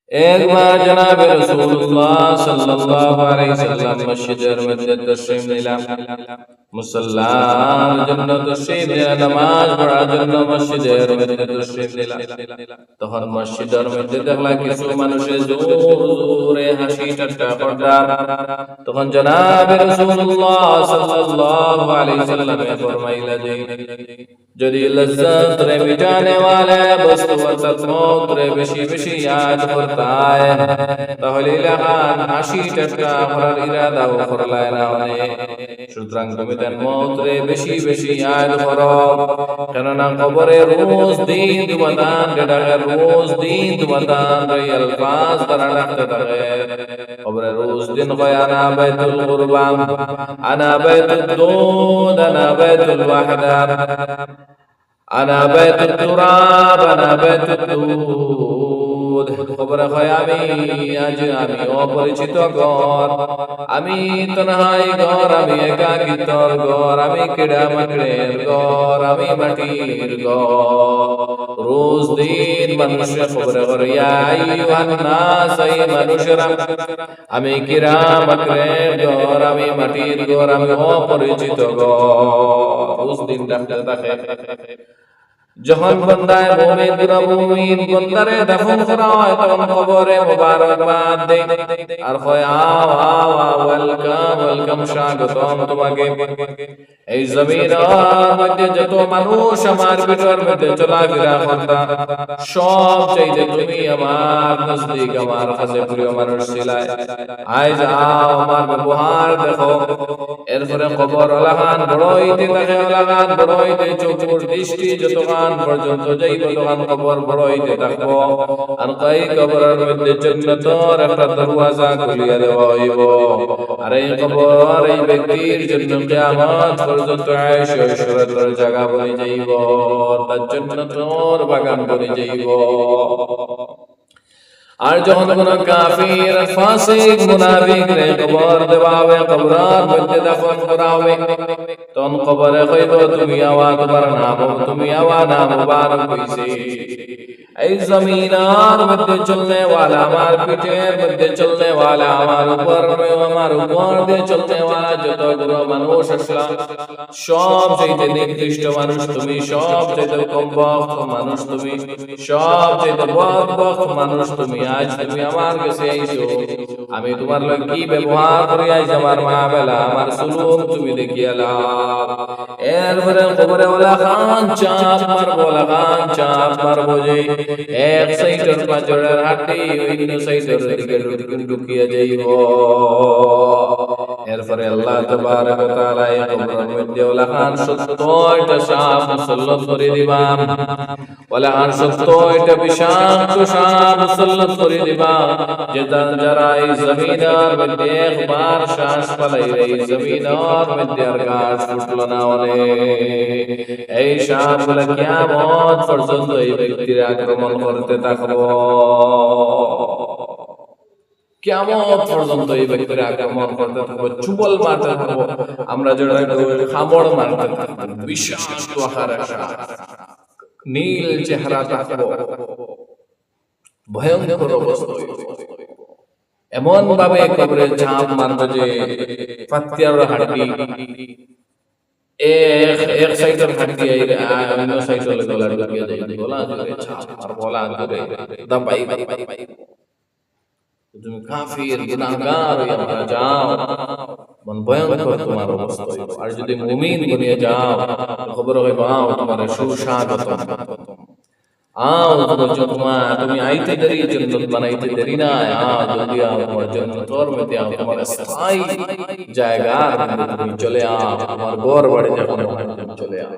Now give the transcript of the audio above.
একবার জনাবে রাসূলুল্লাহ সাল্লাল্লাহু আলাইহি সাল্লাম মসজিদের মধ্যে তশরিফ নিলাম, মুসাল্লার জন্য তশরিফ নিলাম, নামাজ পড়ার জন্য মসজিদের মধ্যে তশরিফ নিলাম। তখন মসজিদের মধ্যে দেখলাম কিছু মানুষের জোরে হাসি ঠাট্টা করতাম। তখন জনাবে রাসূলুল্লাহ সাল্লাল্লাহু আলাইহি সাল্লাম ফরমাইলা যে যদি लज्जत रे मिटाने वाला वस्तु अर्थात मौत रे বেশি বেশি याद करता है তাহলে ইলাহান হাসি ঠাট্টা করার ইরাদাও করলায় না অনেক। সুতরাং তুমি তার মৌত রে বেশি বেশি याद করো, কেননা কবরে রোজ দিন দুবাদান ডাকে, রোজ দিন দুবাদান রে আলফাজ তারা ডাকতে থাকে। কবরে রোজ দিন কয় আনা বাইতুল কুরবান, আনা বাইতুদ দুন, আনা বাইতুল ওয়াহদা, আনা বাইতুত তুরাব, আনা বাইতুত দুদ। খবর হয় আমি আজ আমি অপরিচিত ঘর, আমি তনহাই ঘর, আমি একাকিত্বর ঘর, আমি কিড়া মাকড়ের ঘর, আমি মাটির ঘর। রোজ দিন মানুষের খবর করে ইয়া আইয়ুহান নাস, এই মানুষেরা আমি কিড়া মাকড়ের ঘর, আমি মাটির ঘর, আমি অপরিচিত ঘর। রোজ দিন ডাকতে থাকে। যখন বান্দায়ে মুমিন গুনাহ মুমিন বান্দারে দাফন করা হয় তখন কবরে মুবারকবাদ দেয় আর কয় আও আও ওয়েলকাম ওয়েলকাম, স্বাগতম তোমাকে। এই জমিনের মধ্যে যত মানুষ আমার ভিতর মধ্যে চলাফেরা করতা সব চাইতে তুমি আমার নজদিক আমার কাছে প্রিয় মানুষ ছিলাই। আজ আও আমার ব্যবহার দেখো। এরপরে কবর ওলাহান বড়ইতে থাকে, ওলাহান বড়ইতে চোখের দৃষ্টি যতক্ষণ পর্যন্ত যাইব তখন কবর বড়ইতে থাকবো। আর কই কবরের মধ্যে জান্নাতের একটা দরওয়াজা খুলিয়া দেওয়া হইব। আর এই কবর এই ব্যক্তির জন্য কিয়ামত পর্যন্ত আয়েশ ঐশ্বর্যের জায়গা বনে যাইব, তার জান্নাতের বাগান বনে যাইব। আর যখন কোন কাফির ফাসিক মুনাফিক রে কবর দেওয়া হবে, কবরের মধ্যে দাফন করা হবে, তখন কবরে কইব তুমি আওয়া তোমার নাম, তুমি আওয়া নাম মুবারক হইছে। এই জমিনের মধ্যে চলনে वाला, আমার পিঠের মধ্যে চলনে वाला, আমার উপর দিয়ে চলনে वाला যতগুলো মানুষ আসলা সব চাইতে নিকৃষ্ট মানুষ তুমি, সব চাইতে কমবক্ত মানুষ তুমি, সব চাইতে বদবক্ত মানুষ তুমি। আজ তুমি আমার কাছে আইছো, আমি তোমার লগে কি ব্যবহার করি আজ আমার মাহফিল আমার সুলুক তুমি দেখিয়ালা। এরপরে কবরে ওলা খান চাপ মারবো, ওলা খান চাপ মারবো যে এক সাইডের পাঁচড়ের হাড্ডি অন্য সাইডের দিকে ঢুকিয়ে যাইব। এরপরে আল্লাহ তাবারক ওয়া তাআলা এই কবরের মধ্যে ওলা খান 70টা সাপ মুসল্লত করে দিবা, ওলা খান 70টা বিষাক্ত সাপ মুসল্লত করে দিবা, যারা এই জমিনের মধ্যে একবার শ্বাস ফেলাইলে এই জমিনের মধ্যে আর গাছ ফুটলো না অনেক। এই সাপগুলা কিয়ামত পর্যন্ত এই ব্যক্তির আক্রমণ করতে থাকবো, কিয়ামত পর্যন্ত এই ব্যক্তির আক্রমণ করতে থাকবো, চুবল মারতে থাকবো, আমরা যেটা খামড় মারতে থাকবো, বিষাক্ত আকারে নীল চেহারা থাকবো, ভয়ঙ্কর অবস্থা। এমন ভাবে কবরে ঝাঁপ মারবে যে ফাতিয়ার হাড্ডি এক সাইডের হাড্ডি অন্য সাইডের গলার ঢুকিয়ে যায়, গলা ধরে ঝাঁপ আর গলা ধরে দাবাই। তুমি কাফির গুনাহগার হয়ে মারা যাও, মন ভয়ঙ্কর তোমার অবস্থা। আর যদি মুমিন বনিয়ে যাও খবর হয় বাও তোমার সুস্বাগতম, आओ তুমি আইতে দেরি জান্নাত বানাইতে দেরি না, आओ জলদি आओ তোমার জান্নাতের মধ্যে आओ, তোমার স্থায়ী জায়গা তুমি চলে आओ, তোমার ঘর বাড়ি যখন চলে आओ।